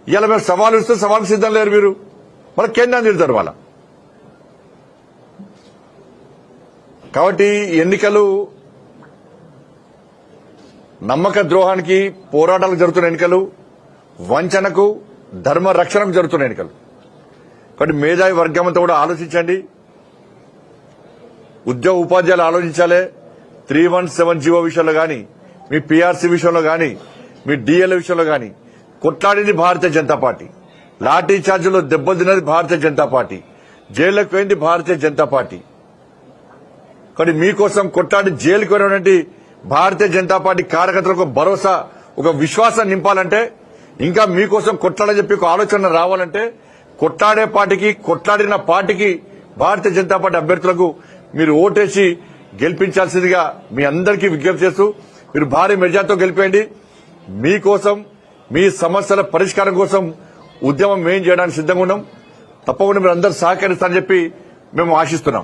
ఇవాళ మేము సవాలు ఇస్తే సవాలుకు సిద్ధం లేరు మీరు, మళ్ళీ కేంద్రాన్ని తిడతారు వాళ్ళ. కాబట్టి ఎన్నికలు నమ్మక ద్రోహానికి పోరాటాలకు జరుగుతున్న ఎన్నికలు, వంచనకు ధర్మ రక్షణకు జరుగుతున్న ఎన్నికలు. కాబట్టి మేధావి వర్గంతో కూడా ఆలోచించండి, ఉద్యోగ ఉపాధ్యాయులు ఆలోచించాలి. 317 జీవో విషయంలో గాని, మీ పీఆర్సీ విషయంలో గాని, మీ డిఎల్ విషయంలో గాని కొట్లాడింది భారతీయ జనతా పార్టీ. లాఠీ చార్జీలో దెబ్బతిన్నది భారతీయ జనతా పార్టీ. జైళ్లకు పోయింది భారతీయ జనతా పార్టీ. కాబట్టి మీకోసం కొట్లాడి జైలుకు పోయినటువంటి భారతీయ జనతా పార్టీ కార్యకర్తలకు భరోసా, ఒక విశ్వాసం నింపాలంటే, ఇంకా మీకోసం కొట్లాడని చెప్పి ఒక ఆలోచన రావాలంటే, కొట్లాడే పార్టీకి, కొట్లాడిన పార్టీకి భారతీయ జనతా పార్టీ అభ్యర్థులకు మీరు ఓటేసి గెలిపించాల్సిందిగా మీ అందరికీ విజ్ఞప్తి చేస్తూ, మీరు భారీ మెజార్టీతో గెలిపేయండి. మీకోసం, మీ సమస్యల పరిష్కారం కోసం ఉద్యమం మేం చేయడానికి సిద్ధంగా ఉన్నాం. తప్పకుండా మీరు అందరూ సహకరిస్తారని చెప్పి మేము ఆశిస్తున్నాం.